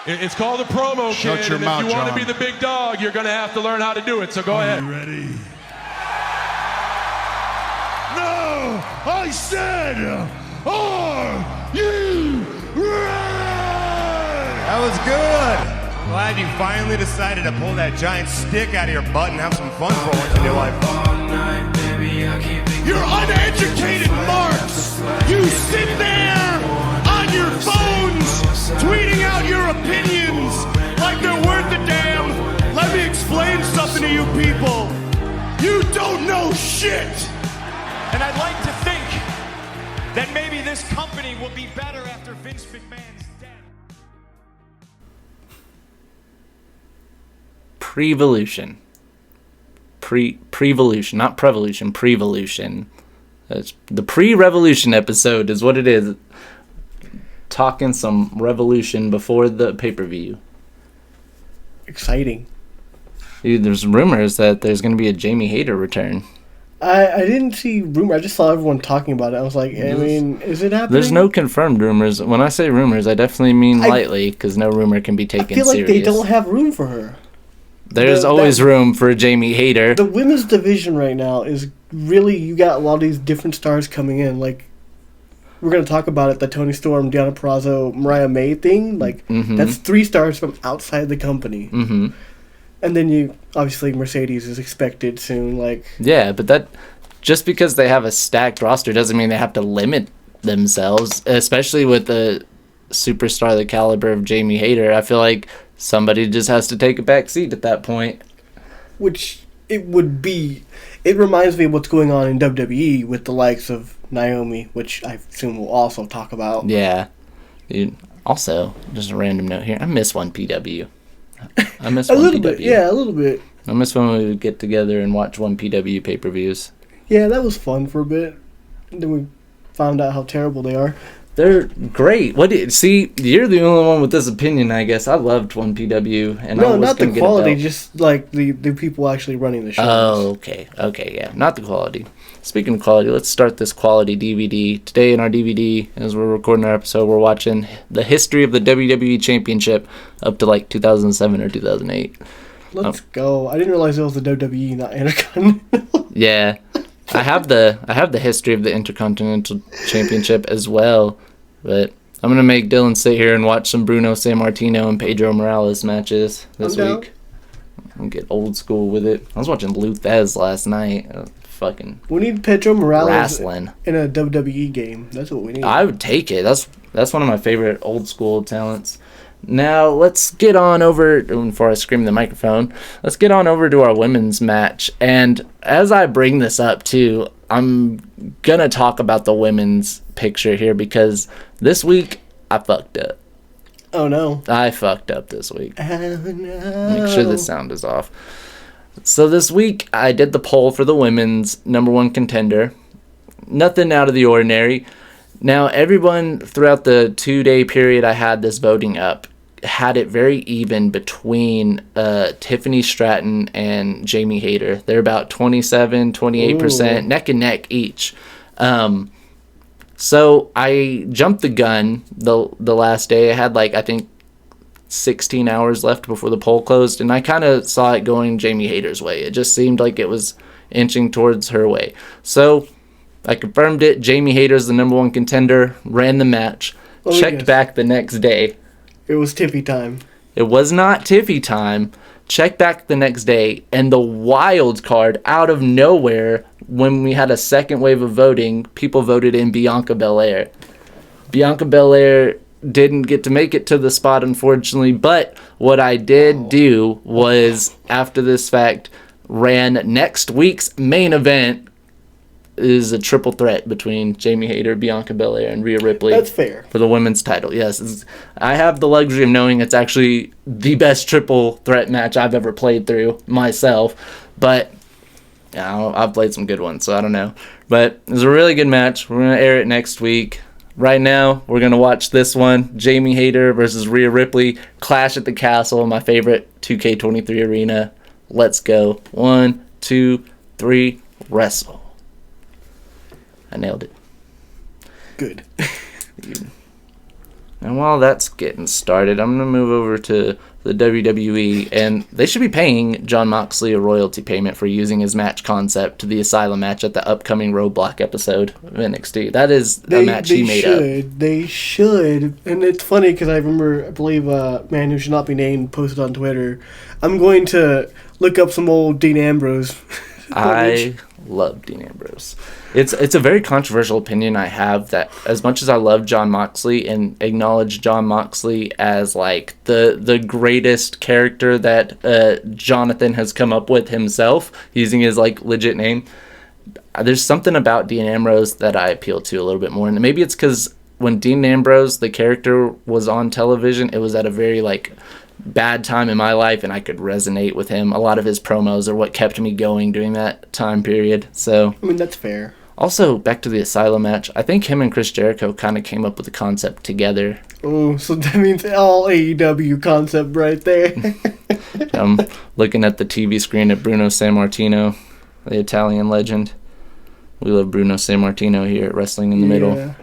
It's called a promo, Shut kid. your And mouth, if you want to John. be the big dog, you're going to have to learn how to do it. So go ahead. You ready? No! I said, are you ready? That was good. Glad you finally decided to pull that giant stick out of your butt and have some fun for once in your life. You're uneducated marks! You sit there on your phones tweeting out your opinions like they're worth a damn. Let me explain something to you people. You don't know shit! And I'd like to think that maybe this company will be better after Vince McMahon's death. Prevolution. Prevolution, not Prevolution, Prevolution. The pre-revolution episode is what it is. Talking some revolution before the pay-per-view. Exciting. Dude, there's rumors that there's going to be a Jamie Hayter return. I didn't see rumor. I just saw everyone talking about it. I was like, I mean, is it happening? There's no confirmed rumors. When I say rumors, I definitely mean lightly, because no rumor can be taken serious. I feel like serious. they don't have room for her. There's always room for Jamie Hayter. The women's division right now is really, you got a lot of these different stars coming in. Like, we're going to talk about it, the Toni Storm, Deonna Purrazzo, Mariah May thing. Like, that's 3 stars from outside the company. Mm-hmm. And then you, obviously, Mercedes is expected soon. Like, yeah, but that, just because they have a stacked roster doesn't mean they have to limit themselves, especially with the superstar the caliber of Jamie Hayter. I feel like somebody just has to take a back seat at that point. Which it would be. It reminds me of what's going on in WWE with the likes of Naomi, which I assume we'll also talk about. Yeah. Dude, also, just a random note here. I miss 1PW. I miss 1PW. A little bit, yeah, a little bit. I miss when we would get together and watch 1PW pay-per-views. Yeah, that was fun for a bit. Then we found out how terrible they are. They're great. See, you're the only one with this opinion, I guess. I loved 1PW, and no, I was not the gonna quality, get a belt. just like the people actually running the shows. Oh, okay, yeah, not the quality. Speaking of quality, let's start this quality DVD. Today in our DVD, as we're recording our episode, we're watching the history of the WWE Championship up to like 2007 or 2008. Let's go. I didn't realize it was the WWE, not Intercontinental. Yeah. I have the history of the Intercontinental Championship as well, but I'm gonna make Dylan sit here and watch some Bruno Sammartino and Pedro Morales matches this week. I'm gonna get old school with it. I was watching Lou Thez last night. Fucking. We need Pedro Morales wrestling in a WWE game. That's what we need. I would take it. That's one of my favorite old school talents. Now, let's get on over, before I scream in the microphone, let's get on over to our women's match. And as I bring this up, too, I'm going to talk about the women's picture here because this week I fucked up. Oh, no. I fucked up this week. Oh, no. Make sure the sound is off. So this week I did the poll for the women's #1 contender. Nothing out of the ordinary. Now, everyone throughout the 2-day period I had this voting up had it very even between Tiffany Stratton and Jamie Hayter. They're about 27, 28%, neck and neck each. So I jumped the gun the last day. I had I think 16 hours left before the poll closed, and I kind of saw it going Jamie Hayter's way. It just seemed like it was inching towards her way. So I confirmed it. Jamie Hayter's the #1 contender, ran the match, checked back the next day. It was Tiffy time. It was not Tiffy time. Checked back the next day, and the wild card out of nowhere, when we had a second wave of voting, people voted in Bianca Belair. Bianca Belair didn't get to make it to the spot, unfortunately, but what I did do was, after this fact, ran next week's main event, is a triple threat between Jamie Hayter, Bianca Belair, and Rhea Ripley. That's fair. For the women's title. Yes, I have the luxury of knowing it's actually the best triple threat match I've ever played through myself. But I've played some good ones, so I don't know. But it was a really good match. We're going to air it next week. Right now, we're going to watch this one. Jamie Hayter versus Rhea Ripley. Clash at the Castle, my favorite 2K23 arena. Let's go. 1, 2, 3, wrestle. I nailed it. Good. And while that's getting started, I'm going to move over to the WWE, and they should be paying Jon Moxley a royalty payment for using his match concept to the Asylum match at the upcoming Roadblock episode of NXT. That is a match he made up. They should. And it's funny because I believe man who should not be named posted on Twitter, I'm going to look up some old Dean Ambrose. I love Dean Ambrose. It's a very controversial opinion I have, that as much as I love Jon Moxley and acknowledge Jon Moxley as like the greatest character that Jonathan has come up with himself using his like legit name, there's something about Dean Ambrose that I appeal to a little bit more. And maybe it's because when Dean Ambrose, the character, was on television, it was at a very like bad time in my life, and I could resonate with him. A lot of his promos are what kept me going during that time period. So I mean, that's fair. Also, back to the Asylum match, I think him and Chris Jericho kind of came up with the concept together. Oh, so that means all AEW concept right there. I'm looking at the TV screen at Bruno Sammartino, the Italian legend. We love Bruno Sammartino here at Wrestling in the Middle.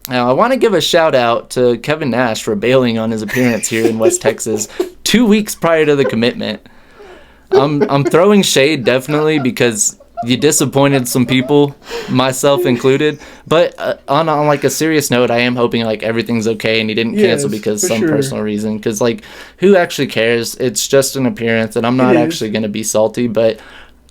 Now, I want to give a shout out to Kevin Nash for bailing on his appearance here in West Texas 2 weeks prior to the commitment. I'm throwing shade definitely because you disappointed some people, myself included. But on like a serious note, I am hoping like everything's okay and he didn't cancel because some personal reason. Because like, who actually cares? It's just an appearance, and I'm not actually going to be salty, but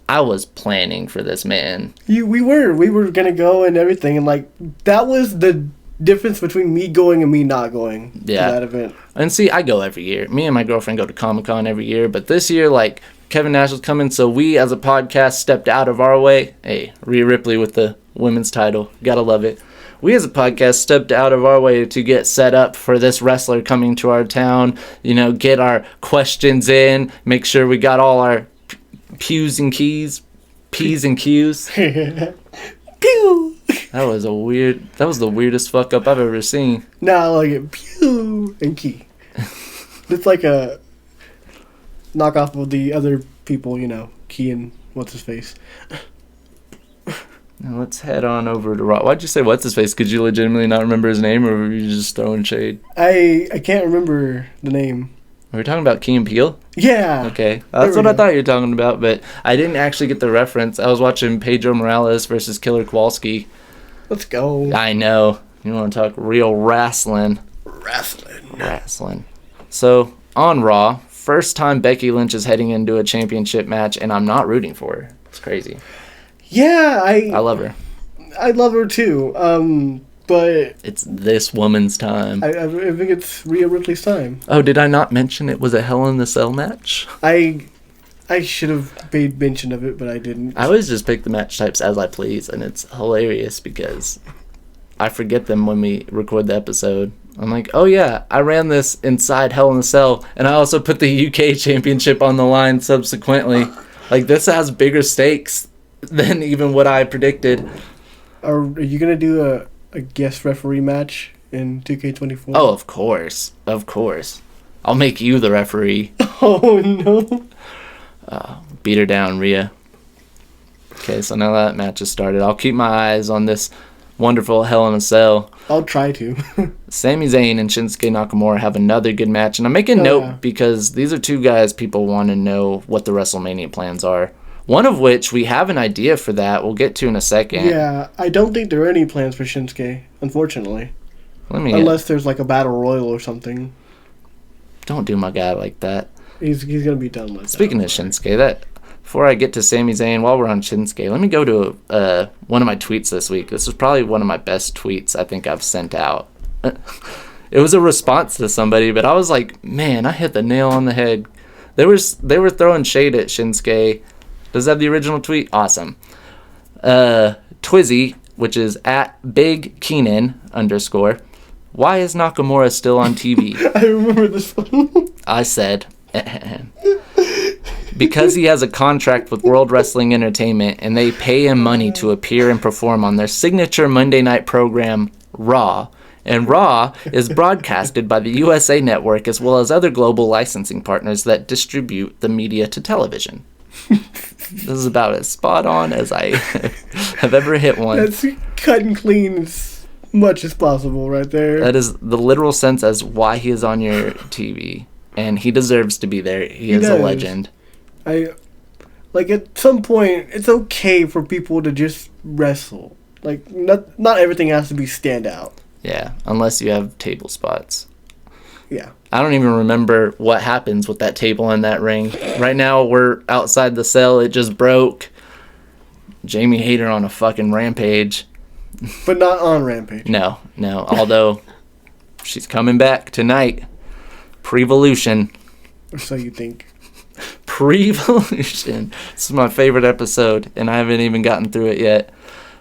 I was planning for this man. We were gonna go and everything, and like that was the difference between me going and me not going to that event. And see, I go every year. Me and my girlfriend go to Comic-Con every year, but this year, like, Kevin Nash was coming, so we as a podcast stepped out of our way. Hey, Rhea Ripley with the women's title. Gotta love it. We as a podcast stepped out of our way to get set up for this wrestler coming to our town, get our questions in, make sure we got all our P's and Q's. Pew! That was the weirdest fuck up I've ever seen. Nah, I like it. Pew and key. It's like a knockoff of the other people, Key and what's his face. Now let's head on over to Raw. Why'd you say what's his face? Could you legitimately not remember his name, or were you just throwing shade? I can't remember the name. Are we talking about Key and Peele? Yeah. Okay. That's what I thought you were talking about, but I didn't actually get the reference. I was watching Pedro Morales versus Killer Kowalski. Let's go. I know. You want to talk real wrestling. Wrestling. So, on Raw, first time Becky Lynch is heading into a championship match, and I'm not rooting for her. It's crazy. Yeah, I love her. I love her too. But it's this woman's time. I think it's Rhea Ripley's time. Oh, did I not mention it was a Hell in the Cell match? I should have made mention of it, but I didn't. I always just pick the match types as I please, and it's hilarious because I forget them when we record the episode. I'm like, oh yeah, I ran this inside Hell in a Cell, and I also put the UK Championship on the line subsequently. Like, this has bigger stakes than even what I predicted. Are you going to do a guest referee match in 2K24? Oh, of course. Of course. I'll make you the referee. Oh, no. Beat her down, Rhea. Okay, so now that match has started. I'll keep my eyes on this wonderful Hell in a Cell. I'll try to. Sami Zayn and Shinsuke Nakamura have another good match. And I'm making note because these are two guys people want to know what the WrestleMania plans are. One of which we have an idea for that. We'll get to in a second. Yeah, I don't think there are any plans for Shinsuke, unfortunately. Unless there's like a battle royal or something. Don't do my guy like that. He's gonna be done with. Speaking of Shinsuke, before I get to Sami Zayn, while we're on Shinsuke, let me go to one of my tweets this week. This was probably one of my best tweets I think I've sent out. It was a response to somebody, but I was like, man, I hit the nail on the head. They were throwing shade at Shinsuke. Does that have the original tweet? Awesome. Twizzy, which is at Big Keenan _. Why is Nakamura still on TV? I remember this one. I said, because he has a contract with World Wrestling Entertainment and they pay him money to appear and perform on their signature Monday night program, Raw. And Raw is broadcasted by the USA Network as well as other global licensing partners that distribute the media to television. This is about as spot on as I have ever hit one. That's cut and clean. much as possible right there. That is the literal sense as why he is on your TV. And he deserves to be there. He is does. a legend. Like, at some point, it's okay for people to just wrestle. Like, not everything has to be standout. Yeah, unless you have table spots. Yeah. I don't even remember what happens with that table in that ring. Right now, we're outside the cell. It just broke. Jamie Hayter on a fucking rampage. But not on Rampage. No. Although, she's coming back tonight. PREVOLUTION. Or so you think. PREVOLUTION. This is my favorite episode, and I haven't even gotten through it yet.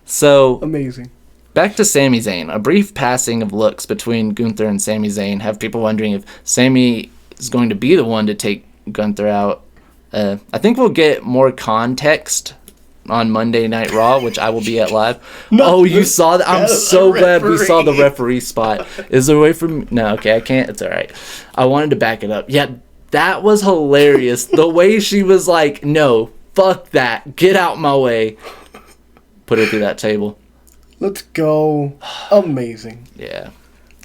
So, Amazing. back to Sami Zayn. A brief passing of looks between Gunther and Sami Zayn have people wondering if Sami is going to be the one to take Gunther out. I think we'll get more context on Monday Night Raw, which I will be at live. You saw that? I'm so glad we saw the referee spot. Is there a way from... No, okay, I can't. It's all right. I wanted to back it up. Yeah, that was hilarious. The way she was like, no, fuck that. Get out my way. Put it through that table. Let's go. Amazing. Yeah.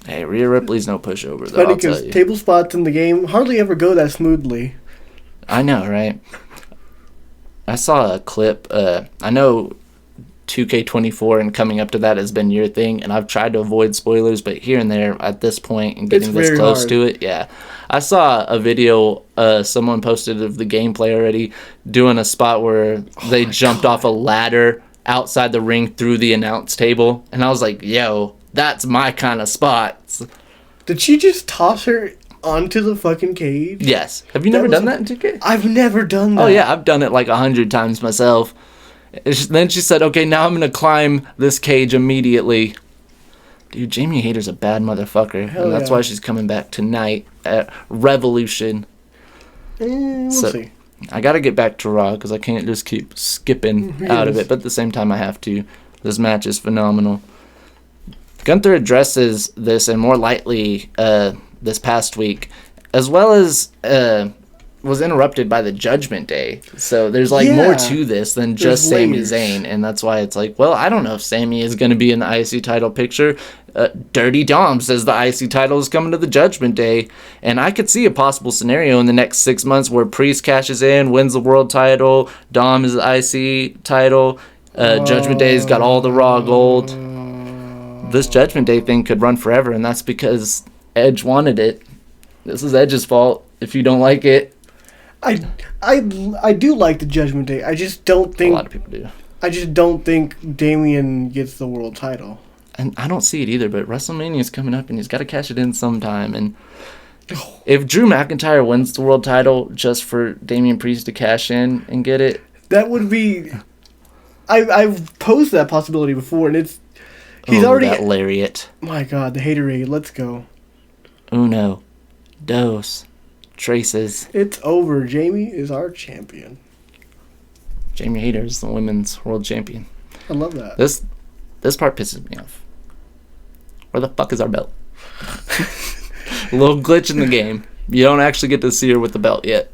Hey, Rhea Ripley's no pushover, though, Funny I'll tell because you. table spots in the game hardly ever go that smoothly. I know, right? I saw a clip. I know 2K24 and coming up to that has been your thing, and I've tried to avoid spoilers, but here and there at this point and getting It's this very close hard. to it, yeah. I saw a video someone posted of the gameplay already doing a spot where they jumped off a ladder outside the ring through the announce table, and I was like, yo, that's my kind of spots. Did she just toss her onto the fucking cage? Yes. Have you never done that in 2K? I've never done that. Oh, yeah, I've done it like 100 times myself. Then she said, okay, now I'm going to climb this cage immediately. Dude, Jamie Hayter's a bad motherfucker. Hell and that's yeah. why she's coming back tonight at Revolution. We'll So- see. I got to get back to Raw because I can't just keep skipping out of Yes. it. But at the same time, I have to. This match is phenomenal. Gunther addresses this and more lightly this past week, as well as was interrupted by the Judgment Day. So there's like more Yeah. to this than There's just Sami layers. Zayn, and that's why it's like, well, I don't know if Sami is going to be in the IC title picture. Dirty Dom says the IC title is coming to the Judgment Day, and I could see a possible scenario in the next 6 months where Priest cashes in, wins the world title, Dom is the IC title, Judgment Day's got all the Raw gold. This Judgment Day thing could run forever, and that's because Edge wanted it. This is Edge's fault if you don't like it. I do like the Judgment Day. I just don't A think lot of people do. I just don't think Damian gets the world title. And I don't see it either, but WrestleMania is coming up, and he's got to cash it in sometime. And if Drew McIntyre wins the world title just for Damian Priest to cash in and get it, That would be. I've posed that possibility before, and he's already. that lariat. My God, the haterade. Let's go. Uno, dos, traces. It's over. Jamie is our champion. Jamie Hayter is the women's world champion. I love that. This part pisses me off. Where the fuck is our belt? A little glitch in the game. You don't actually get to see her with the belt yet.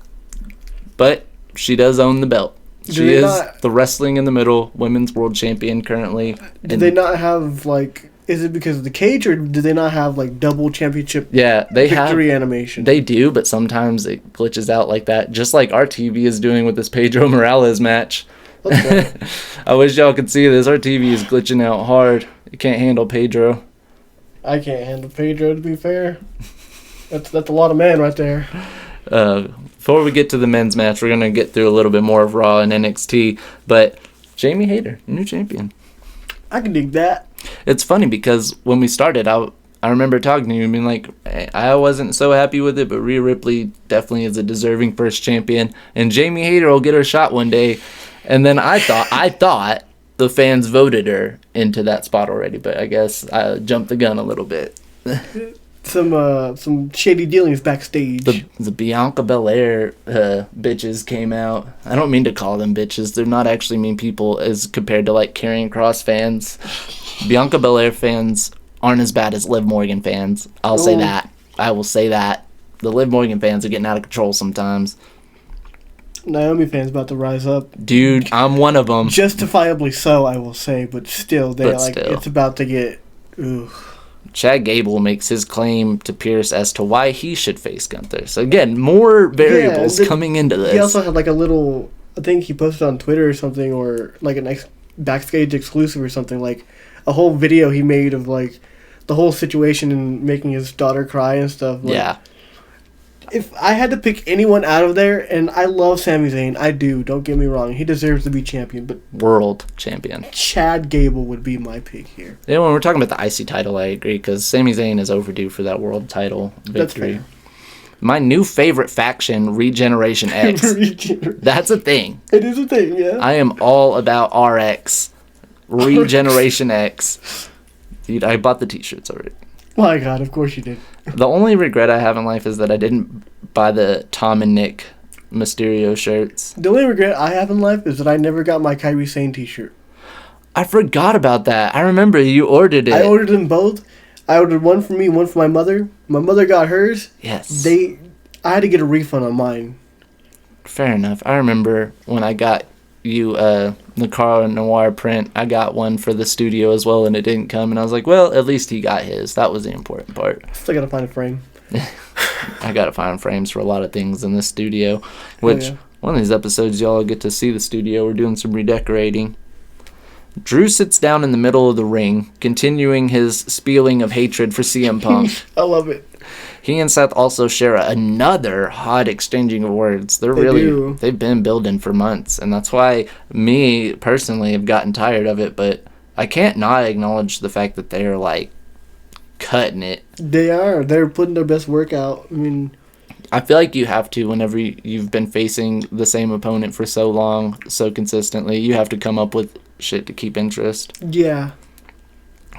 But she does own the belt. She they is not- the Wrestling in the Middle women's world champion currently. Did they not have, like... Is it because of the cage, or did they not have, like, double championship Yeah, they victory have. animation? They do, but sometimes it glitches out like that. Just like our TV is doing with this Pedro Morales match. Let's go. I wish y'all could see this. Our TV is glitching out hard. It can't handle Pedro. I can't handle Pedro, to be fair. That's a lot of man right there. Before we get to the men's match, we're going to get through a little bit more of Raw and NXT. But Jamie Hayter, new champion. I can dig that. It's funny because when we started, I remember talking to you and being like, I wasn't so happy with it, but Rhea Ripley definitely is a deserving first champion. And Jamie Hayter will get her shot one day. And then I thought the fans voted her into that spot already, but I guess I jumped the gun a little bit. Some shady dealings backstage. The Bianca Belair bitches came out. I don't mean to call them bitches. They're not actually mean people as compared to like Karrion Kross fans. Bianca Belair fans aren't as bad as Liv Morgan fans. I'll say that. I will say that. The Liv Morgan fans are getting out of control sometimes. Naomi fans about to rise up. Dude, I'm one of them. Justifiably so, I will say, but still, Still. it's about to get Ooh. Chad Gable makes his claim to Pierce as to why he should face Gunther. So again, more variables coming into this. He also had like a little, I think he posted on Twitter or something, or like an backstage exclusive or something, like a whole video he made of like the whole situation and making his daughter cry and stuff. Like, yeah. If I had to pick anyone out of there, and I love Sami Zayn, I do, don't get me wrong, he deserves to be champion, but World champion. Chad Gable would be my pick here. Yeah, when we're talking about the IC title, I agree, because Sami Zayn is overdue for that world title victory. That's fair. My new favorite faction, Regeneration X. That's a thing. It is a thing, yeah. I am all about RX. Regeneration X. Dude, I bought the t-shirts already. My God, of course you did. The only regret I have in life is that I didn't buy the Tom and Nick Mysterio shirts. The only regret I have in life is that I never got my Kyrie Sane t-shirt. I forgot about that. I remember you ordered it. I ordered them both. I ordered one for me, one for my mother. My mother got hers. Yes. I had to get a refund on mine. Fair enough. I remember when I got you the Carl Noir print, I got one for the studio as well, and it didn't come, and I was like, well, at least he got his. That was the important part. Still gotta find a frame. I gotta find frames for a lot of things in the studio, which one of these episodes y'all get to see the studio. We're doing some redecorating. Drew sits down in the middle of the ring, continuing his spieling of hatred for CM Punk. I love it. He and Seth also share another hot exchanging of words. They've been building for months, and that's why me personally have gotten tired of it, but I can't not acknowledge the fact that they're like cutting it. They are. They're putting their best work out. I mean, I feel like you have to whenever you've been facing the same opponent for so long, so consistently. You have to come up with shit to keep interest. Yeah.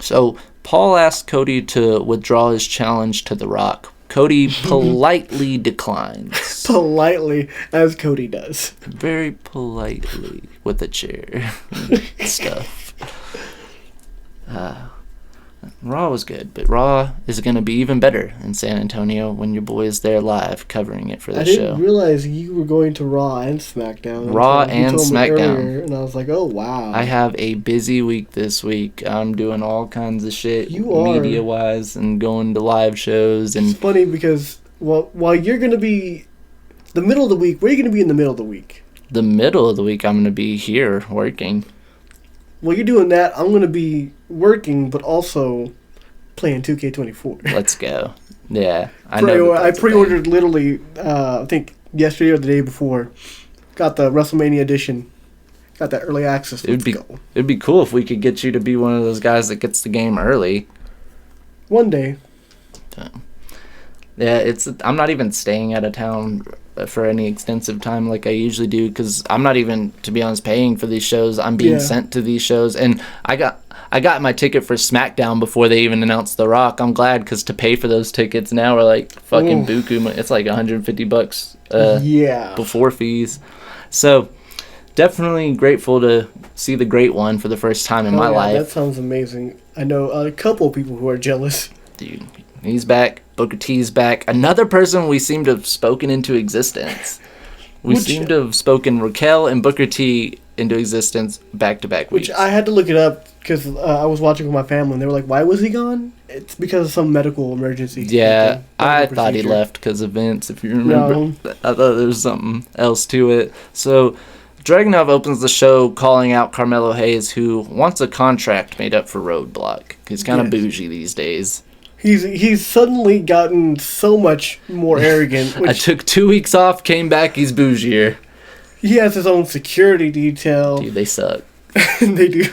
So Paul asked Cody to withdraw his challenge to The Rock. Cody politely declines. Politely, as Cody does. Very politely with a chair and stuff. Raw was good, but Raw is going to be even better in San Antonio when your boy is there live covering it for the show. I didn't realize you were going to Raw and SmackDown. Raw and SmackDown. Earlier, and I was like, oh, wow. I have a busy week this week. I'm doing all kinds of shit media-wise and going to live shows. And it's funny because while you're going to be the middle of the week, where are you going to be in the middle of the week? The middle of the week, I'm going to be here working. While you're doing that, I'm going to be working, but also playing 2K24. Let's go. Yeah. I pre-ordered literally, I think, yesterday or the day before. Got the WrestleMania edition. Got that early access. It'd be cool if we could get you to be one of those guys that gets the game early. One day. Yeah, I'm not even staying out of town for any extensive time like I usually do, because I'm not even, to be honest, paying for these shows. I'm being sent to these shows, and I got my ticket for SmackDown before they even announced The Rock. I'm glad, because to pay for those tickets now are like fucking buku. It's like $150 before fees. So definitely grateful to see the Great One for the first time in my life. That sounds amazing. I know a couple people who are jealous. Dude, he's back. Booker T's back. Another person we seem to have spoken into existence. We seem to have spoken Raquel and Booker T into existence back-to-back weeks. Which I had to look it up because I was watching with my family, and they were like, why was he gone? It's because of some medical emergency. Yeah, I thought he left because of Vince, if you remember. No. I thought there was something else to it. So Dragunov opens the show calling out Carmelo Hayes, who wants a contract made up for Roadblock. He's kind of bougie these days. He's suddenly gotten so much more arrogant. I took 2 weeks off, came back, he's bougier. He has his own security detail. Dude, they suck. They do.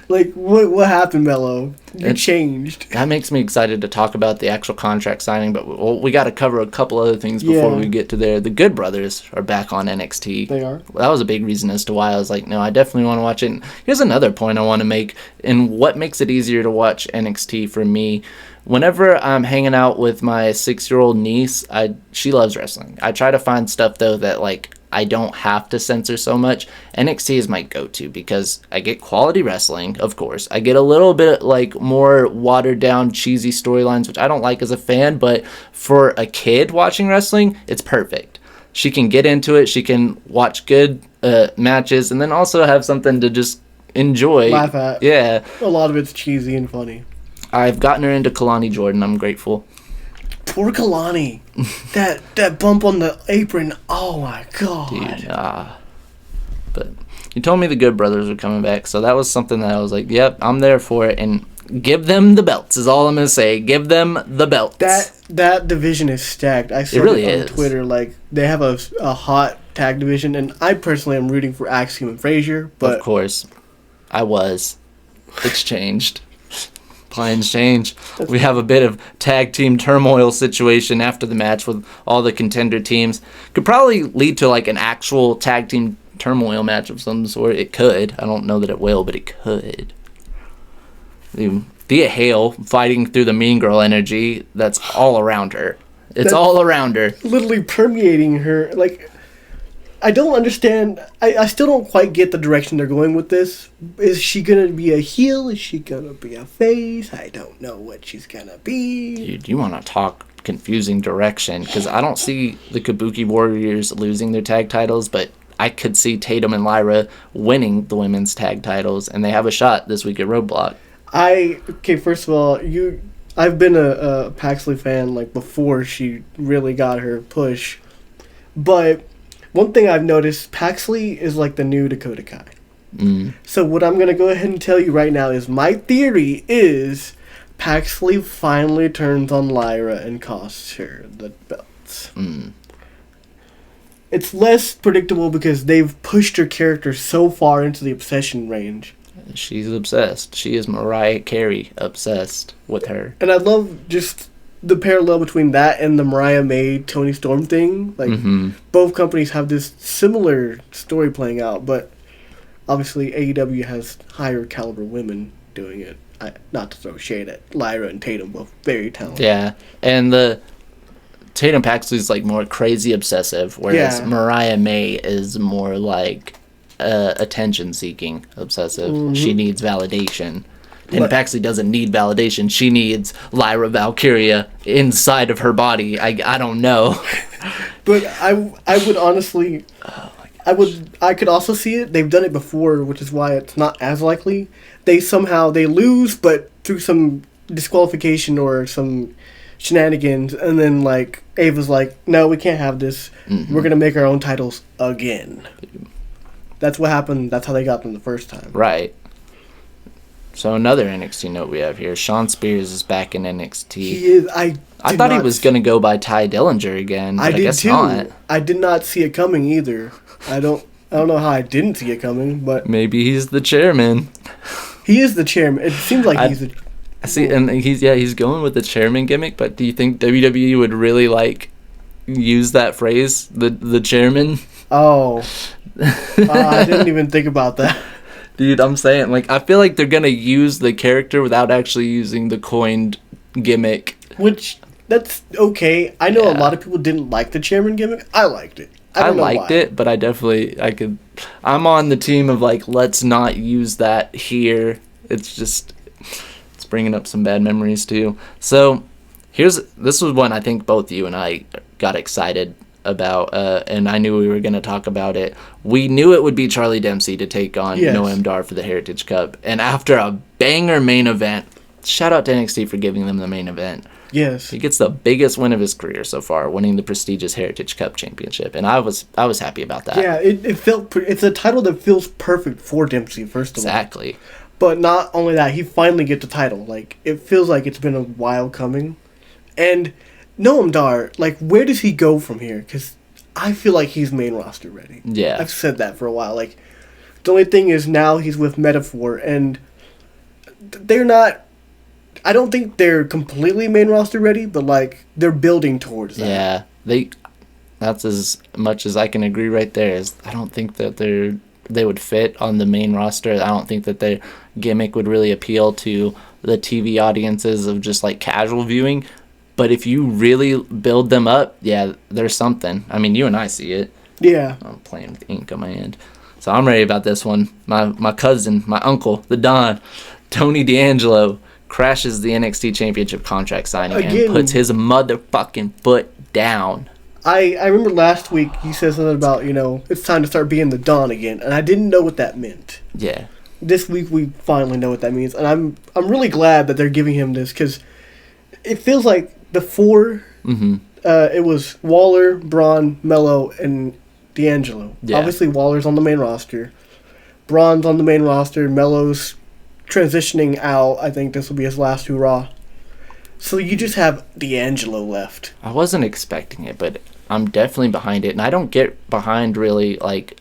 Like, what happened, Melo? You changed. That makes me excited to talk about the actual contract signing, but we got to cover a couple other things before we get to there. The Good Brothers are back on NXT. They are. That was a big reason as to why I was like, no, I definitely want to watch it. And here's another point I want to make, and what makes it easier to watch NXT for me. Whenever I'm hanging out with my 6-year-old niece, she loves wrestling. I try to find stuff, though, that, like, I don't have to censor so much. NXT is my go-to because I get quality wrestling, of course. I get a little bit, like, more watered-down, cheesy storylines, which I don't like as a fan, but for a kid watching wrestling, it's perfect. She can get into it, she can watch good matches, and then also have something to just enjoy. Laugh at. Yeah. A lot of it's cheesy and funny. I've gotten her into Kalani Jordan. I'm grateful. Poor Kalani. that bump on the apron. Oh my god. Dude, but you told me the Good Brothers were coming back, so that was something that I was like, yep, I'm there for it. And give them the belts is all I'm gonna say. Give them the belts. That division is stacked. I saw it really on is. Twitter. Like, they have a hot tag division, and I personally am rooting for Axiom and Frazier. But of course, I was. It's changed. Plans change. We have a bit of tag team turmoil situation after the match with all the contender teams. Could probably lead to like an actual tag team turmoil match of some sort. It could. I don't know that it will, but it could. Thea Hale fighting through the Mean Girl energy that's all around her. It's all around her. Literally permeating her. Like, I don't understand. I still don't quite get the direction they're going with this. Is she going to be a heel? Is she going to be a face? I don't know what she's going to be. Dude, you want to talk confusing direction? Because I don't see the Kabuki Warriors losing their tag titles, but I could see Tatum and Lyra winning the women's tag titles, and they have a shot this week at Roadblock. Okay, first of all, I've been a Paxley fan like before she really got her push, but one thing I've noticed, Paxley is like the new Dakota Kai. So what I'm gonna go ahead and tell you right now is my theory is Paxley finally turns on Lyra and costs her the belts. It's less predictable because they've pushed her character so far into the obsession range. She's obsessed. She is Mariah Carey obsessed with her. And I love just the parallel between that and the Mariah May Tony Storm thing. Like, both companies have this similar story playing out, but obviously AEW has higher caliber women doing it. Not to throw shade at Lyra and Tatum, both very talented. Yeah, and the Tatum Paxley's like more crazy obsessive, whereas Mariah May is more like attention-seeking obsessive. She needs validation. And Paxley doesn't need validation. She needs Lyra Valkyria inside of her body. I don't know. But I would honestly... I could also see it. They've done it before, which is why it's not as likely. They lose, but through some disqualification or some shenanigans, and then like Ava's like, no, we can't have this. We're gonna make our own titles again. That's what happened. That's how they got them the first time. Right. So another NXT note we have here: Sean Spears is back in NXT. He is. I thought he was gonna go by Ty Dillinger again. But I did guess too. not. I did not see it coming either. I don't know how I didn't see it coming, but maybe he's the chairman. He is the chairman. It seems like he's the. I see, and he's going with the chairman gimmick. But do you think WWE would really like use that phrase, the chairman? Oh, I didn't even think about that. Dude, I'm saying, like, I feel like they're gonna use the character without actually using the coined gimmick. Which, that's okay. I know a lot of people didn't like the chairman gimmick. I liked it. I liked it, but I'm on the team of, like, let's not use that here. It's bringing up some bad memories, too. So, this was one I think both you and I got excited about, and I knew we were going to talk about it. We knew it would be Charlie Dempsey to take on Noam Dar for the Heritage Cup, and after a banger main event, shout out to NXT for giving them the main event. Yes, he gets the biggest win of his career so far, winning the prestigious Heritage Cup championship, and I was happy about that. Yeah, it felt. It's a title that feels perfect for Dempsey. First of all, exactly. But not only that, he finally gets the title. Like, it feels like it's been a while coming, and Noam Dar, like, where does he go from here? Because I feel like he's main roster ready. Yeah. I've said that for a while. Like, the only thing is now he's with Metaphor, and they're not... I don't think they're completely main roster ready, but, like, they're building towards that. Yeah. That's as much as I can agree right there. Is I don't think that they would fit on the main roster. I don't think that their gimmick would really appeal to the TV audiences of just, like, casual viewing. But if you really build them up, there's something. I mean, you and I see it. Yeah. I'm playing with ink on my hand. So I'm ready about this one. My cousin, my uncle, the Don, Tony D'Angelo, crashes the NXT Championship contract signing and puts his motherfucking foot down. I remember last week he said something about, it's time to start being the Don again. And I didn't know what that meant. Yeah. this week we finally know what that means, and I'm really glad that they're giving him this because it feels like the four. Mm-hmm. It was Waller, Braun, Mello, and D'Angelo. Yeah. Obviously, Waller's on the main roster. Braun's on the main roster. Mello's transitioning out. I think this will be his last hurrah. So you just have D'Angelo left. I wasn't expecting it, but I'm definitely behind it. And I don't get behind really like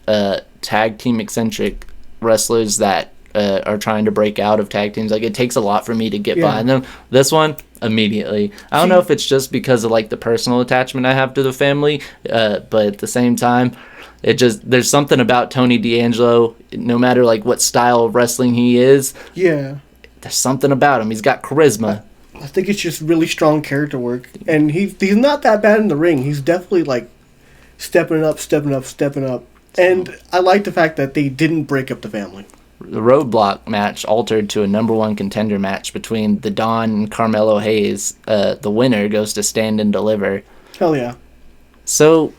tag team eccentric wrestlers that are trying to break out of tag teams. Like, it takes a lot for me to get behind them. This one, immediately. I don't know if it's just because of like the personal attachment I have to the family, but at the same time, there's something about Tony D'Angelo, no matter like what style of wrestling he is. Yeah. There's something about him. He's got charisma. I think it's just really strong character work. And he's not that bad in the ring. He's definitely like stepping up. And I like the fact that they didn't break up the family. The roadblock match altered to a number one contender match between the Don and Carmelo Hayes. The winner goes to Stand and Deliver. Hell yeah. So,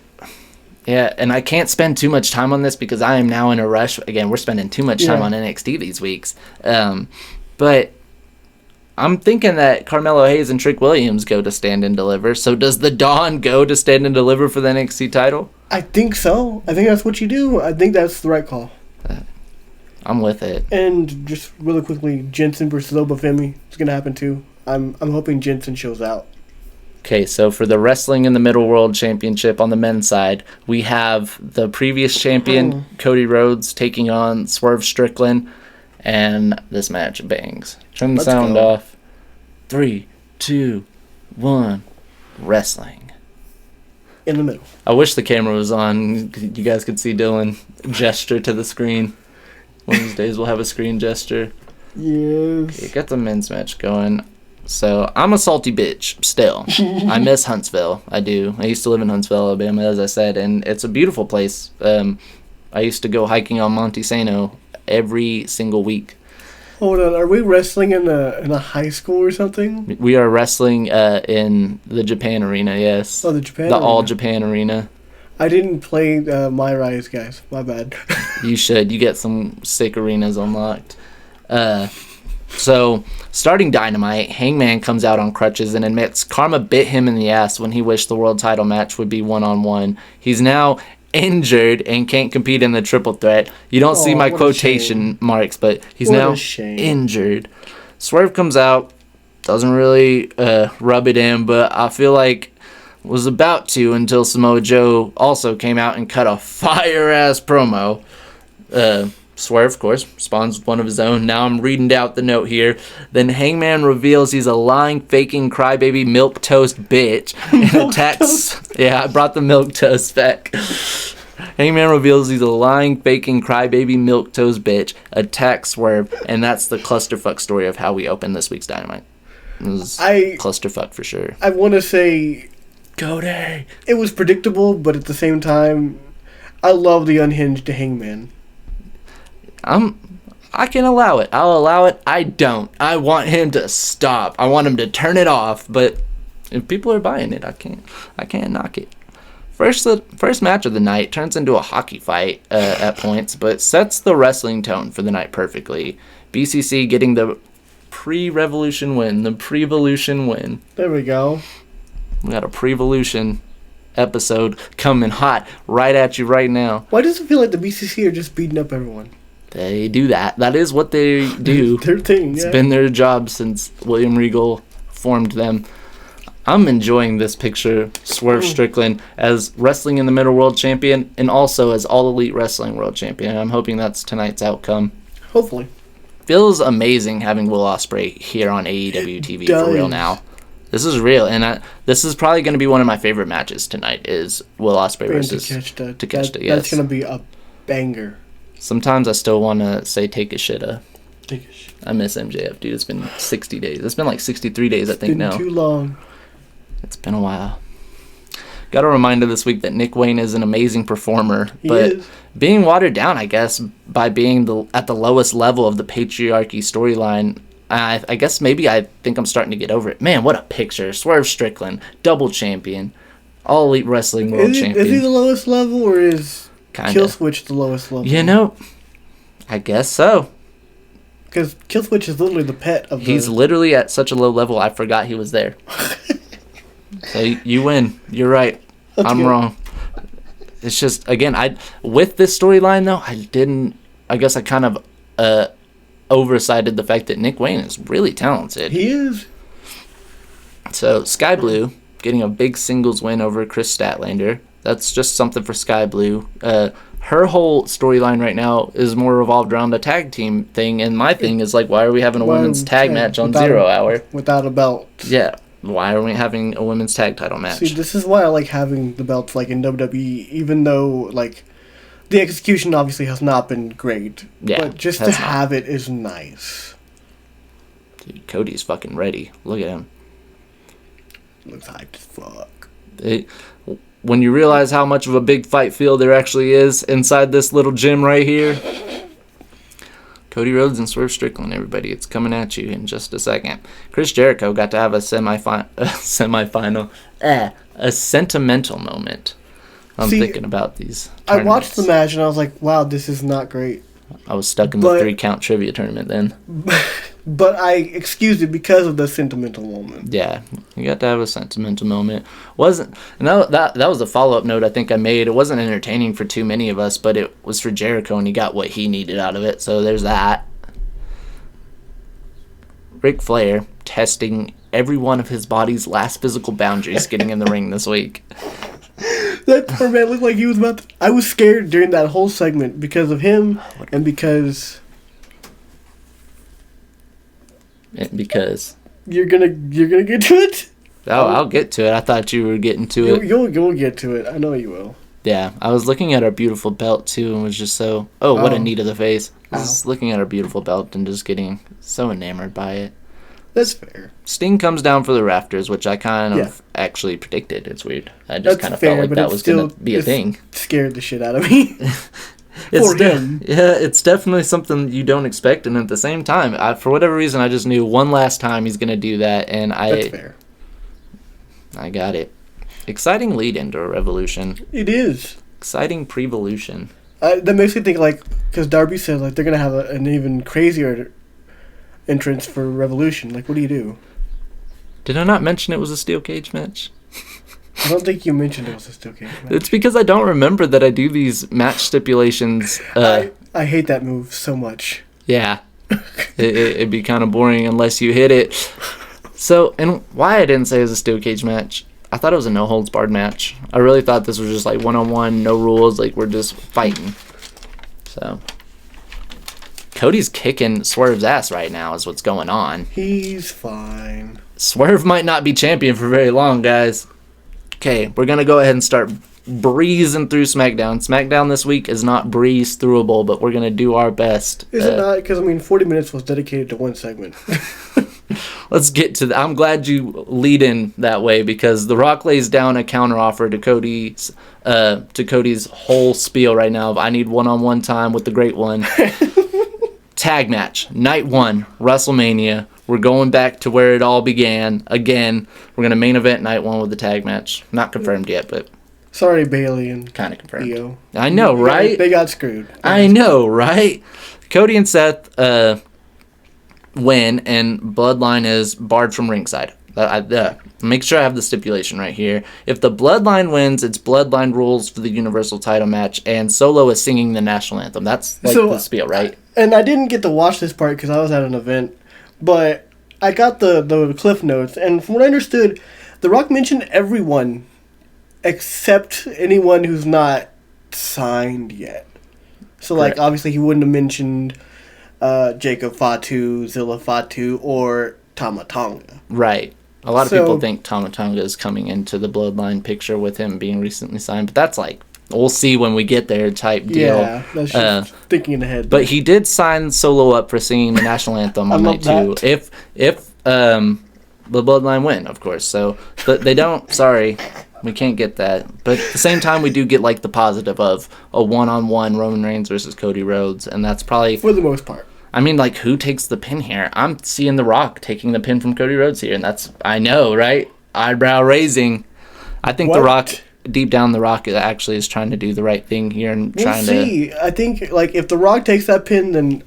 yeah, and I can't spend too much time on this because I am now in a rush. Again, we're spending too much time on NXT these weeks. But I'm thinking that Carmelo Hayes and Trick Williams go to Stand and Deliver. So does the Don go to Stand and Deliver for the NXT title? I think so. I think that's what you do. I think that's the right call. I'm with it. And just really quickly, Jensen versus Obafemi is going to happen too. I'm hoping Jensen shows out. Okay, so for the Wrestling in the Middle World Championship on the men's side, we have the previous champion, Cody Rhodes, taking on Swerve Strickland, and this match bangs. Turn the sound off. 3, 2, 1, wrestling. In the middle. I wish the camera was on. You guys could see Dylan gesture to the screen. One of these days we'll have a screen gesture. Yes. Okay, got the men's match going. So, I'm a salty bitch, still. I miss Huntsville. I do. I used to live in Huntsville, Alabama, as I said, and it's a beautiful place. I used to go hiking on Monte Sano every single week. Hold on, are we wrestling in a high school or something? We are wrestling in the Japan Arena, yes. Oh, the Japan The Arena. All Japan Arena. I didn't play My Rise, guys. My bad. You should. You get some sick arenas unlocked. So, starting Dynamite, Hangman comes out on crutches and admits Karma bit him in the ass when he wished the world title match would be one-on-one. He's now injured and can't compete in the triple threat. You don't see my quotation marks, but he's now injured. Swerve comes out, doesn't really rub it in, but I feel like was about to until Samoa Joe also came out and cut a fire-ass promo. Swerve, of course, responds with one of his own. Now I'm reading out the note here. Then Hangman reveals he's a lying, faking, crybaby, milquetoast bitch. And attacks. Yeah, I brought the milquetoast back. Hangman reveals he's a lying, faking, crybaby, milquetoast bitch. Attacks Swerve, and that's the clusterfuck story of how we open this week's Dynamite. It was clusterfuck for sure. I want to say, Cody. It was predictable, but at the same time, I love the unhinged Hangman. I can allow it. I'll allow it. I don't. I want him to stop. I want him to turn it off. But if people are buying it, I can't knock it. First match of the night turns into a hockey fight at points, but sets the wrestling tone for the night perfectly. BCC getting the pre-revolution win. The Prevolution win. There we go. We got a Prevolution episode coming hot right at you right now. Why does it feel like the BCC are just beating up everyone? They do that. That is what they do. Their thing, It's been their job since William Regal formed them. I'm enjoying this picture, Swerve Strickland, as Wrestling in the Middle World Champion and also as All Elite Wrestling World Champion. I'm hoping that's tonight's outcome. Hopefully. Feels amazing having Will Ospreay here on AEW TV for real now. This is real, and this is probably going to be one of my favorite matches tonight is Will Ospreay versus Takeshita. Yes. That's going to be a banger. Sometimes I still want to say Takeshita. I miss MJF, dude. It's been 60 days. It's been like 63 days, I think, now. It's been too long. It's been a while. Got a reminder this week that Nick Wayne is an amazing performer, but being watered down, I guess, by being at the lowest level of the patriarchy storyline, I guess maybe I think I'm starting to get over it. Man, what a picture. Swerve Strickland, double champion, All Elite Wrestling World Champion. Is he the lowest level, or is Kinda. Killswitch the lowest level? You know, I guess so. Because Killswitch is literally the pet of He's literally at such a low level, I forgot he was there. So you win. You're right. I'm good. wrong. It's just, again, with this storyline, though, I guess I kind of oversighted the fact that Nick Wayne is really talented. He is. So Sky Blue getting a big singles win over Chris Statlander. That's just something for Sky Blue. Her whole storyline right now is more revolved around the tag team thing, and my thing is like, why are we having a women's tag match on 0 Hour? Without a belt. Yeah, why are we having a women's tag title match? See, this is why I like having the belts like in WWE, even though like the execution obviously has not been great. Yeah, but just to have it is nice. Dude, Cody's fucking ready. Look at him. Looks hyped as fuck. When you realize how much of a big fight field there actually is inside this little gym right here. Cody Rhodes and Swerve Strickland, everybody. It's coming at you in just a second. Chris Jericho got to have a sentimental moment. I'm thinking about these tournaments. I watched the match and I was like, wow, this is not great. I was stuck in the 3-count trivia tournament then. But I excused it because of the sentimental moment. Yeah, you got to have a sentimental moment. That was a follow-up note I think I made. It wasn't entertaining for too many of us, but it was for Jericho, and he got what he needed out of it. So there's that. Ric Flair testing every one of his body's last physical boundaries getting in the ring this week. That poor man looked like he was about to... I was scared during that whole segment because of him and because... Because... You're gonna get to it? Oh, I'll get to it. I thought you were getting to it. You'll get to it. I know you will. Yeah, I was looking at our beautiful belt, too, and was just so... Oh, what a knee to the face. I was looking at our beautiful belt and just getting so enamored by it. That's fair. Sting comes down for the rafters, which I kind of actually predicted. It's weird. I just kind of felt like that was going to be a thing. Scared the shit out of me. For him. Yeah, it's definitely something you don't expect, and at the same time, for whatever reason, I just knew one last time he's going to do that, and That's fair. I got it. Exciting lead into a Revolution. It is. Exciting Prevolution. That makes me think, like, because Darby said, like, they're going to have an even crazier entrance for Revolution. Like, what do? Did I not mention it was a steel cage match? I don't think you mentioned it was a steel cage match. It's because I don't remember that I do these match stipulations. I hate that move so much. Yeah. It'd be kind of boring unless you hit it. So, and why I didn't say it was a steel cage match, I thought it was a no-holds-barred match. I really thought this was just like one-on-one, no rules, like we're just fighting. So... Cody's kicking Swerve's ass right now is what's going on. He's fine. Swerve might not be champion for very long, guys. Okay, we're going to go ahead and start breezing through SmackDown. SmackDown this week is not breeze throughable, but we're going to do our best. Is it not? Because, 40 minutes was dedicated to one segment. Let's get to that. I'm glad you lead in that way because The Rock lays down a counteroffer to Cody's whole spiel right now of I need one-on-one time with the Great One. Tag match, night 1, WrestleMania. We're going back to where it all began. Again, we're going to main event night 1 with the tag match. Not confirmed yet, but... Sorry, Bailey and kind of confirmed. Io. I know, right? They got screwed. I know, right? Cody and Seth win, and Bloodline is barred from ringside. Make sure I have the stipulation right here. If the Bloodline wins, it's Bloodline rules for the Universal title match, and Solo is singing the national anthem. That's like the spiel, right? And I didn't get to watch this part because I was at an event, but I got the cliff notes, and from what I understood, The Rock mentioned everyone except anyone who's not signed yet. So, like, obviously he wouldn't have mentioned Jacob Fatu, Zilla Fatu, or Tama Tonga. Right. A lot of people think Tama Tonga is coming into the Bloodline picture with him being recently signed, but that's like, we'll see when we get there type deal. Yeah, that's just thinking ahead. But he did sign Solo up for singing the national anthem on night 2. If the Bloodline win, of course. So, but they don't. Sorry, we can't get that. But at the same time, we do get like the positive of a one-on-one Roman Reigns versus Cody Rhodes, and that's probably for the most part. I mean, like, who takes the pin here? I'm seeing The Rock taking the pin from Cody Rhodes here, and that's, I know, right? Eyebrow raising. I think The Rock, deep down, The Rock actually is trying to do the right thing here and trying to... We'll see. I think, like, if The Rock takes that pin, then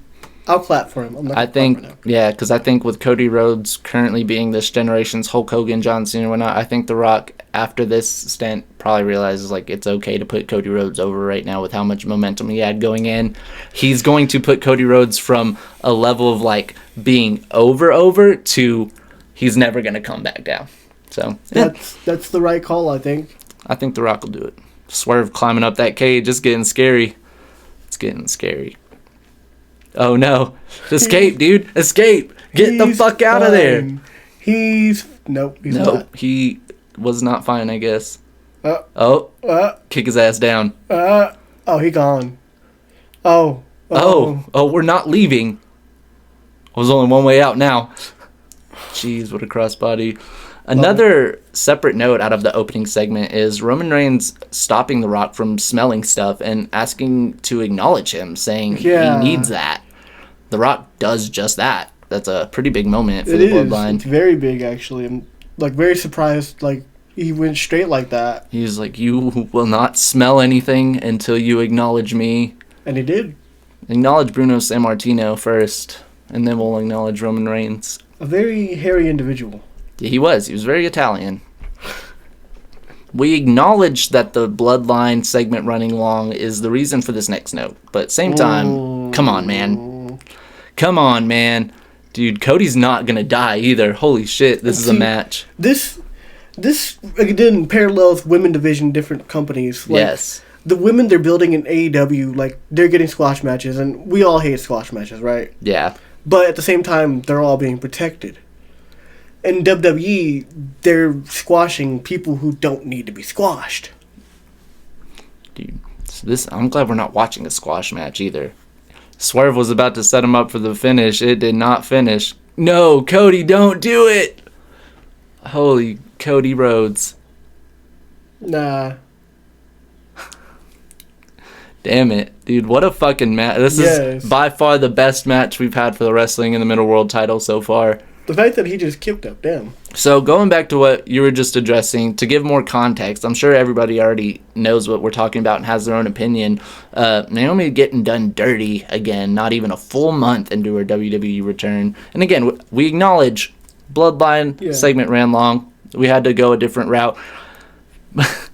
I'll clap for him. I'm not I gonna think, clap right yeah, because I think with Cody Rhodes currently being this generation's Hulk Hogan, John Cena, and whatnot, I think The Rock, after this stint, probably realizes, like, it's okay to put Cody Rhodes over right now with how much momentum he had going in. He's going to put Cody Rhodes from a level of, like, being over to he's never going to come back down. So, yeah, that's the right call, I think. I think The Rock will do it. Swerve climbing up that cage, it's getting scary. It's getting scary. Oh no. Escape, dude. Escape. Get the fuck out of there. Nope, he's Nope. not. He was not fine, I guess. Uh, Kick his ass down. he gone. Oh, We're not leaving. There's only one way out now. Jeez, what a crossbody. Another separate note out of the opening segment is Roman Reigns stopping The Rock from smelling stuff and asking to acknowledge him, saying he needs that. The Rock does just that. That's a pretty big moment for the Bloodline. It's very big, actually. I'm like very surprised. Like he went straight like that, He's like, you will not smell anything until you acknowledge me. and he did. Acknowledge Bruno Sammartino first, and then we'll acknowledge Roman Reigns. A very hairy individual. Yeah, he was very Italian. We acknowledge that the Bloodline segment running long is the reason for this next note. But same time, come on, man. Come on, man. Dude, Cody's not going to die either. Holy shit, this is a match. This again parallels women division, different companies. Like, Yes. the women they're building in AEW, like they're getting squash matches, and we all hate squash matches, right? Yeah. But at the same time, they're all being protected. In WWE, they're squashing people who don't need to be squashed. Dude, so I'm glad we're not watching a squash match either. Swerve was about to set him up for the finish. It did not finish. No, Cody, don't do it. Holy Cody Rhodes. Nah. Damn it. Dude, what a fucking match. This is by far the best match we've had for the Wrestling in the Middle World title so far. The fact that he just kicked up, damn. So going back to what you were just addressing, to give more context, I'm sure everybody already knows what we're talking about and has their own opinion. Naomi getting done dirty again, not even a full month into her WWE return. And again, we acknowledge Bloodline segment ran long. We had to go a different route.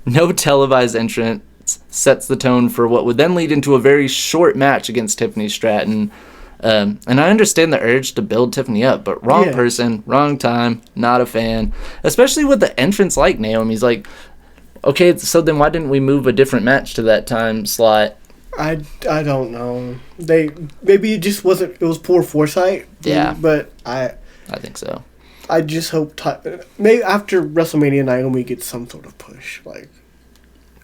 No televised entrance sets the tone for what would then lead into a very short match against Tiffany Stratton. And I understand the urge to build Tiffany up, but wrong person, wrong time, not a fan. Especially with the entrance like Naomi's. Like, okay, so then why didn't we move a different match to that time slot? I don't know. Maybe it just wasn't. It was poor foresight. Yeah, but I think so. I just hope maybe after WrestleMania, Naomi gets some sort of push. Like,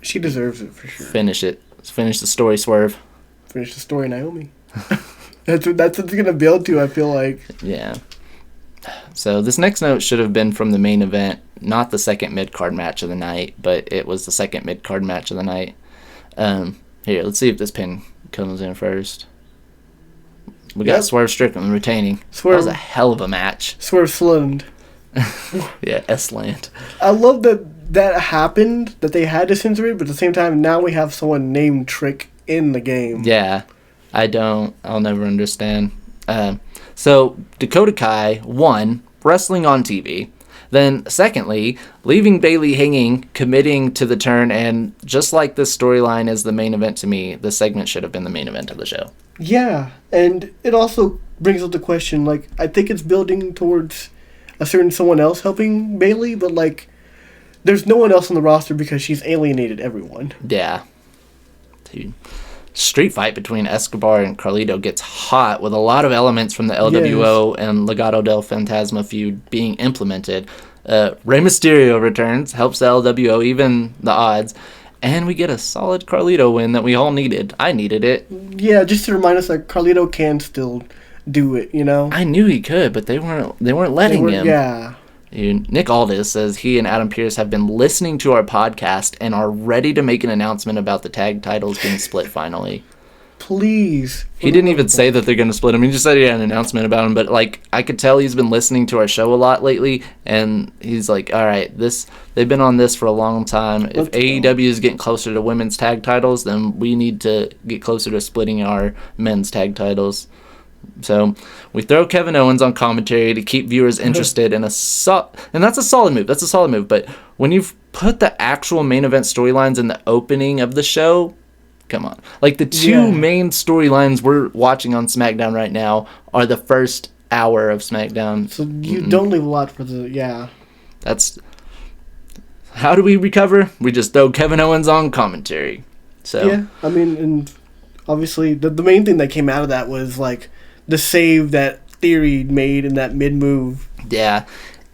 she deserves it for sure. Finish it. Let's finish the story, Swerve. Finish the story, Naomi. That's what it's gonna build to, I feel like. Yeah. So this next note should have been from the main event, not the second mid-card match of the night, but it was the second mid-card match of the night. Here, let's see if this pin comes in first. We got Swerve Strickland retaining. That was a hell of a match. Swerve Sland. Yeah, S-Land. I love that happened, that they had to censor it, but at the same time, now we have someone named Trick in the game. Yeah. I'll never understand. So, Dakota Kai, one, wrestling on TV. Then, secondly, leaving Bayley hanging, committing to the turn, and just like this storyline is the main event to me, this segment should have been the main event of the show. Yeah, and it also brings up the question, like, I think it's building towards a certain someone else helping Bayley, but, like, there's no one else on the roster because she's alienated everyone. Yeah. Dude. Street fight between Escobar and Carlito gets hot with a lot of elements from the LWO and Legado del Fantasma feud being implemented. Rey Mysterio returns, helps the LWO even the odds, and we get a solid Carlito win that we all needed. I needed it. Yeah, just to remind us that Carlito can still do it, you know? I knew he could, but they weren't letting him. Yeah. Nick Aldis says he and Adam Pearce have been listening to our podcast and are ready to make an announcement about the tag titles being split finally. Please. He didn't even say that they're going to split them. He just said he had an announcement about them. But, like, I could tell he's been listening to our show a lot lately. And he's like, all right, they've been on this for a long time. If AEW is getting closer to women's tag titles, then we need to get closer to splitting our men's tag titles. So we throw Kevin Owens on commentary to keep viewers interested in and that's a solid move. That's a solid move. But when you've put the actual main event storylines in the opening of the show, come on. Like the two main storylines we're watching on SmackDown right now are the first hour of SmackDown. So you don't leave a lot for the That's how do we recover? We just throw Kevin Owens on commentary. So yeah, I mean, and obviously the main thing that came out of that was like the save that Theory made in that mid move. Yeah,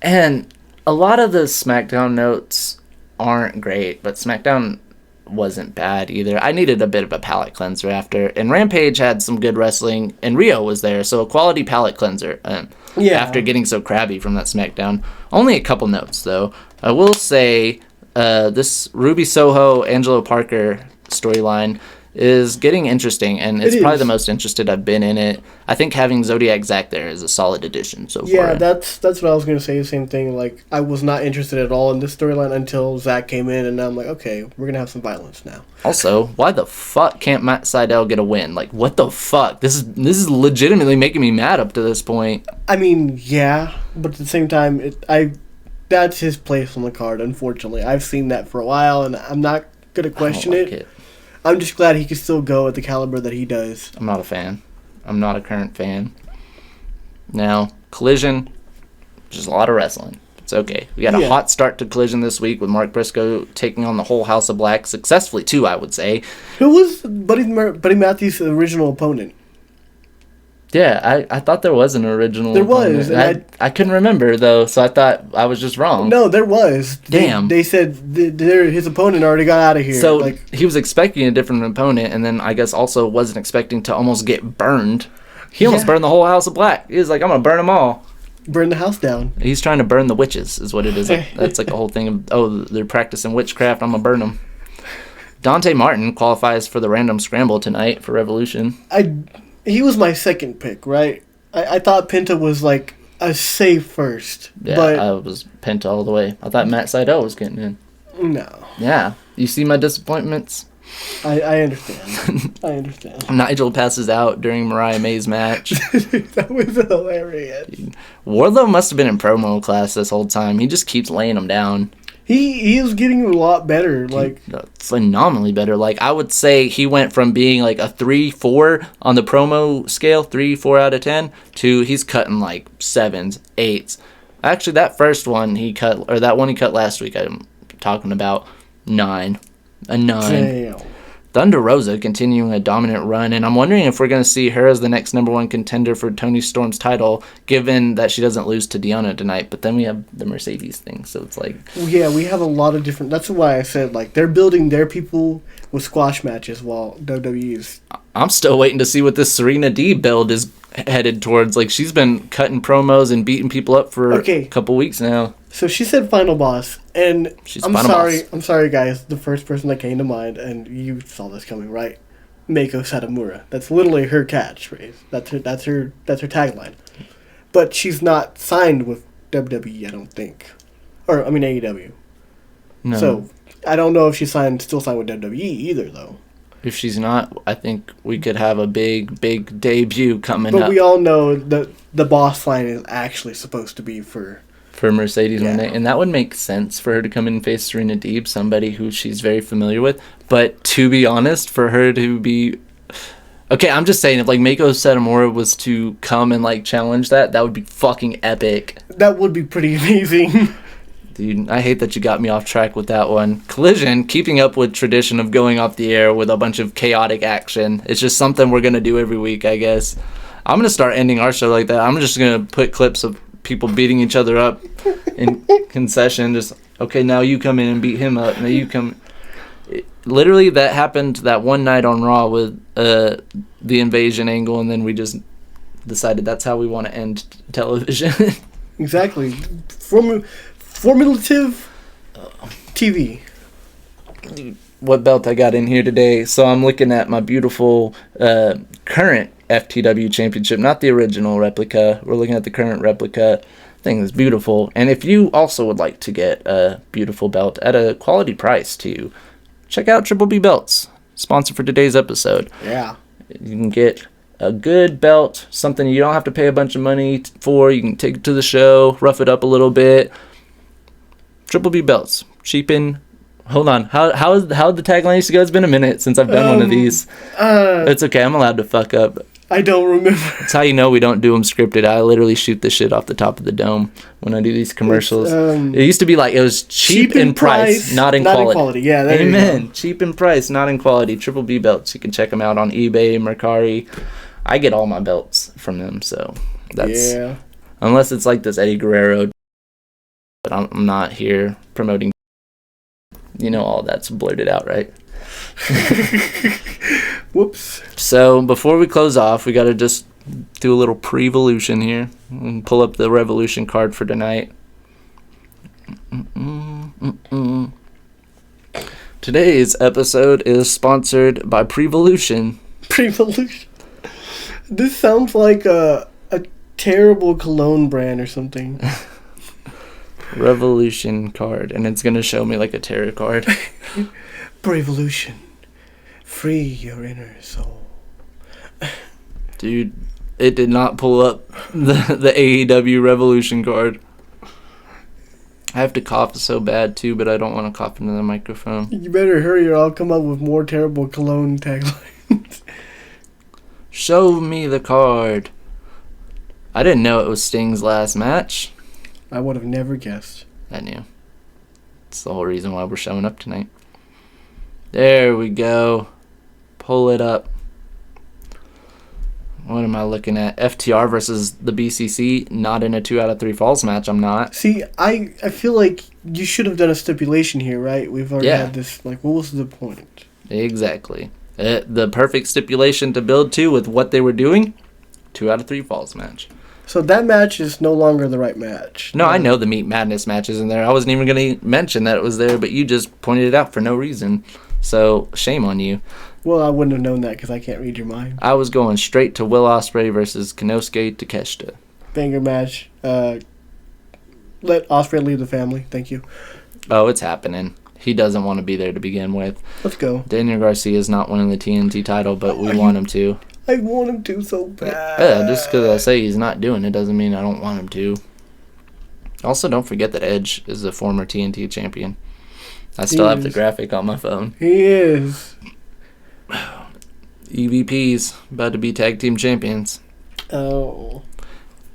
and a lot of the SmackDown notes aren't great, but SmackDown wasn't bad either. I needed a bit of a palate cleanser after, and Rampage had some good wrestling, and Rio was there, so a quality palate cleanser. After getting so crabby from that SmackDown. Only a couple notes though. I will say this Ruby Soho Angelo Parker storyline is getting interesting, and it's probably the most interested I've been in it. I think having Zodiac Zack there is a solid addition so far. Yeah, that's what I was going to say, the same thing. Like, I was not interested at all in this storyline until Zack came in, and now I'm like, okay, we're going to have some violence now. Also, why the fuck can't Matt Sydal get a win? Like, what the fuck? This is legitimately making me mad up to this point. I mean, yeah, but at the same time, that's his place on the card, unfortunately. I've seen that for a while, and I'm not going to question it. I'm just glad he can still go at the caliber that he does. I'm not a fan. I'm not a current fan. Now, Collision, just a lot of wrestling. It's okay. We got a hot start to Collision this week with Mark Briscoe taking on the whole House of Black successfully, too, I would say. Who was Buddy Matthews' original opponent? Yeah, I thought there was an original There opponent. was. And I couldn't remember, though, so I thought I was just wrong. No, there was. Damn. They said his opponent already got out of here. So he was expecting a different opponent, and then I guess also wasn't expecting to almost get burned. He almost burned the whole House of Black. He was like, I'm going to burn them all. Burn the house down. He's trying to burn the witches, is what it is. That's like a whole thing of, they're practicing witchcraft, I'm going to burn them. Dante Martin qualifies for the random scramble tonight for Revolution. He was my second pick, right? I thought Penta was like a safe first. Yeah, but I was Penta all the way. I thought Matt Sydal was getting in. No. Yeah. You see my disappointments? I understand. I understand. Nigel passes out during Mariah May's match. That was hilarious. Wardlow must have been in promo class this whole time. He just keeps laying him down. He is getting a lot better. Like phenomenally better. Like, I would say he went from being like a 3-4 on the promo scale, 3-4 out of 10, to he's cutting like 7s, 8s. Actually, that first one he cut, or that one he cut last week, I'm talking about 9. A 9. Damn. Thunder Rosa continuing a dominant run, and I'm wondering if we're going to see her as the next number one contender for Toni Storm's title, given that she doesn't lose to Deonna tonight. But then we have the Mercedes thing, so it's like... Yeah, we have a lot of different... That's why I said, like, they're building their people with squash matches while WWE's... I'm still waiting to see what this Serena D build is headed towards. Like, she's been cutting promos and beating people up for a couple weeks now. So she said final boss, and I'm sorry guys, the first person that came to mind, and you saw this coming, right? Meiko Satomura. That's literally her catchphrase. That's her tagline. But she's not signed with WWE, I don't think. Or I mean AEW. No. So I don't know if she's still signed with WWE either though. If she's not, I think we could have a big debut coming up. But we all know that the boss line is actually supposed to be for Mercedes Moné, and that would make sense for her to come in and face Serena Deeb, somebody who she's very familiar with. But to be honest, for her to be... Okay, I'm just saying, if like Meiko Satomura was to come and like challenge that would be fucking epic. That would be pretty amazing. Dude, I hate that you got me off track with that one. Collision, keeping up with tradition of going off the air with a bunch of chaotic action. It's just something we're going to do every week, I guess. I'm going to start ending our show like that. I'm just going to put clips of people beating each other up in concession. Just, okay, now you come in and beat him up. Now you come... Literally, that happened that one night on Raw with the invasion angle, and then we just decided that's how we want to end television. Exactly. Formulative TV. What belt I got in here today? So I'm looking at my beautiful current FTW championship, not the original replica. We're looking at the current replica. Thing is beautiful. And if you also would like to get a beautiful belt at a quality price too, check out Triple B Belts, sponsor for today's episode. Yeah. You can get a good belt, something you don't have to pay a bunch of money for. You can take it to the show, rough it up a little bit. Triple B belts, cheapen. Hold on, how the tagline used to go? It's been a minute since I've done one of these. It's okay, I'm allowed to fuck up. I don't remember. That's how you know we don't do them scripted. I literally shoot this shit off the top of the dome when I do these commercials. It used to be like, it was cheap in price, not in quality. Yeah, there Amen. you go. Cheap in price, not in quality. Triple B belts. You can check them out on eBay, Mercari. I get all my belts from them, so that's... Yeah. Unless it's like this Eddie Guerrero. But I'm not here promoting... You know all that's blurted out, right? Whoops. So before we close off, we got to just do a little pre-volution here and pull up the Revolution card for tonight. Today's episode is sponsored by PREVOLUTION. PREVOLUTION. This sounds like a terrible cologne brand or something. Revolution card, and it's gonna show me like a tarot card. PREVOLUTIon. Free your inner soul. Dude, it did not pull up the AEW Revolution card. I have to cough so bad too, but I don't want to cough into the microphone. You better hurry or I'll come up with more terrible cologne taglines. Show me the card. I didn't know it was Sting's last match. I would have never guessed. I knew. It's the whole reason why we're showing up tonight. There we go. Pull it up. What am I looking at? FTR versus the BCC. Not in a 2 out of 3 falls match. I'm not. See, I feel like you should have done a stipulation here, right? We've already had this. Like, what was the point? Exactly. The perfect stipulation to build to with what they were doing. 2 out of 3 falls match. So that match is no longer the right match. No, I know the Meat Madness match is in there. I wasn't even going to mention that it was there, but you just pointed it out for no reason. So, shame on you. Well, I wouldn't have known that because I can't read your mind. I was going straight to Will Ospreay versus Konosuke Takeshita. Banger match. Let Ospreay leave the family. Thank you. Oh, it's happening. He doesn't want to be there to begin with. Let's go. Daniel Garcia is not winning the TNT title, but we want him to. I want him to so bad. Yeah, just because I say he's not doing it doesn't mean I don't want him to. Also, don't forget that Edge is a former TNT champion. I still have the graphic on my phone. He is. EVPs about to be tag team champions. Oh.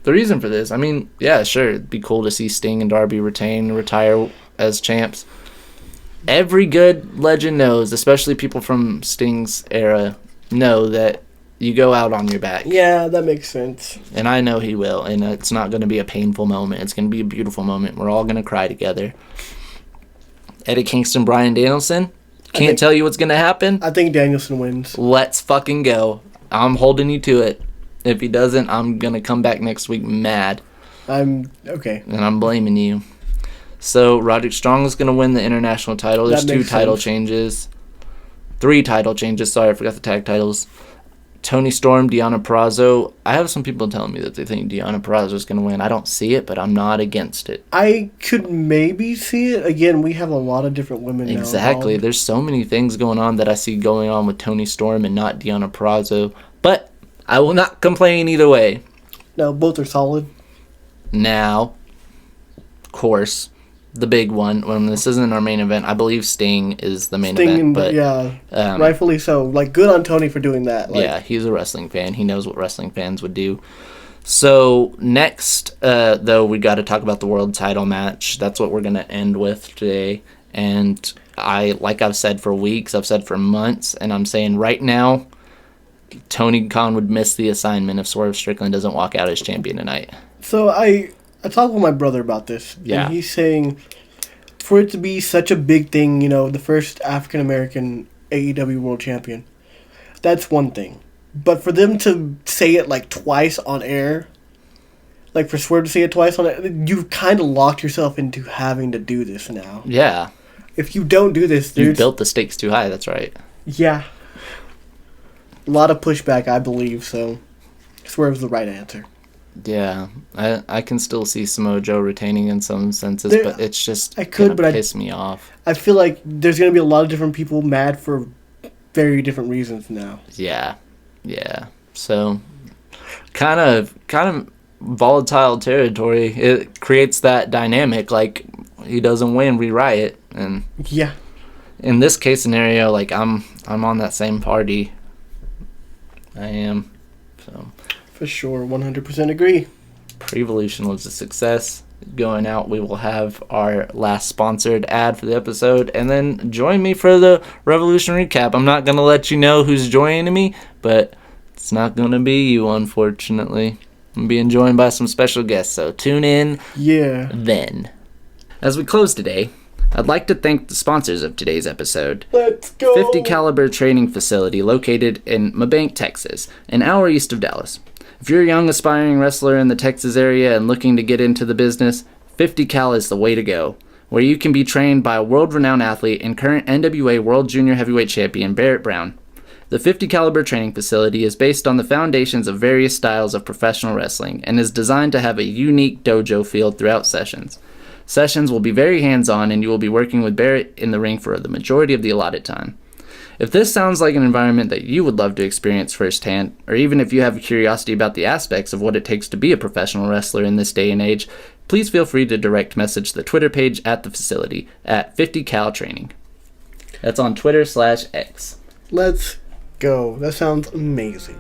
The reason for this, I mean, yeah, sure, it'd be cool to see Sting and Darby retain and retire as champs. Every good legend knows, especially people from Sting's era, know that you go out on your back. Yeah, that makes sense. And I know he will, and it's not going to be a painful moment. It's going to be a beautiful moment. We're all going to cry together. Eddie Kingston, Bryan Danielson. Can't tell you what's going to happen. I think Danielson wins. Let's fucking go. I'm holding you to it. If he doesn't, I'm going to come back next week mad. I'm okay. And I'm blaming you. So, Roderick Strong is going to win the international title. There's 2 title changes. 3 title changes. Sorry, I forgot the tag titles. Toni Storm, Deonna Purrazzo. I have some people telling me that they think Deonna Purrazzo is going to win. I don't see it, but I'm not against it. I could maybe see it. Again, we have a lot of different women now. Exactly. There's so many things going on that I see going on with Toni Storm and not Deonna Purrazzo. But I will not complain either way. No, both are solid. Now, of course, the big one, when this isn't our main event, I believe Sting is the main event. But rightfully so. Like, good on Tony for doing that. Like, yeah, he's a wrestling fan. He knows what wrestling fans would do. So next, though, we got to talk about the world title match. That's what we're going to end with today. And like I've said for weeks, I've said for months, and I'm saying right now, Tony Khan would miss the assignment if Swerve Strickland doesn't walk out as champion tonight. So I talked with my brother about this. Yeah. And he's saying for it to be such a big thing, you know, the first African-American AEW world champion, that's one thing. But for them to say it like twice on air, like for Swerve to say it twice on air, you've kind of locked yourself into having to do this now. Yeah. If you don't do this, You built the stakes too high, that's right. Yeah. A lot of pushback, I believe, so Swerve's the right answer. Yeah, I can still see Samoa Joe retaining in some senses, but it's just piss me off. I feel like there's going to be a lot of different people mad for very different reasons now. Yeah. So kind of volatile territory. It creates that dynamic, like he doesn't win, we riot. And Yeah. in this case scenario, like I'm on that same party. I am. So For sure, 100% agree. PREVOLUTION was a success. Going out, we will have our last sponsored ad for the episode, and then join me for the Revolution recap. I'm not gonna let you know who's joining me, but it's not gonna be you, unfortunately. I'm being joined by some special guests, so tune in Yeah. then. As we close today, I'd like to thank the sponsors of today's episode. Let's go. 50 caliber training facility located in Mabank, Texas, an hour east of Dallas. If you're a young aspiring wrestler in the Texas area and looking to get into the business, 50 cal is the way to go, where you can be trained by a world-renowned athlete and current NWA World Junior Heavyweight Champion Barrett Brown. The 50 caliber training facility is based on the foundations of various styles of professional wrestling and is designed to have a unique dojo feel throughout sessions. Sessions will be very hands-on, and you will be working with Barrett in the ring for the majority of the allotted time. If this sounds like an environment that you would love to experience firsthand, or even if you have a curiosity about the aspects of what it takes to be a professional wrestler in this day and age, please feel free to direct message the Twitter page at the facility at 50cal training. That's on Twitter/X. Let's go. That sounds amazing.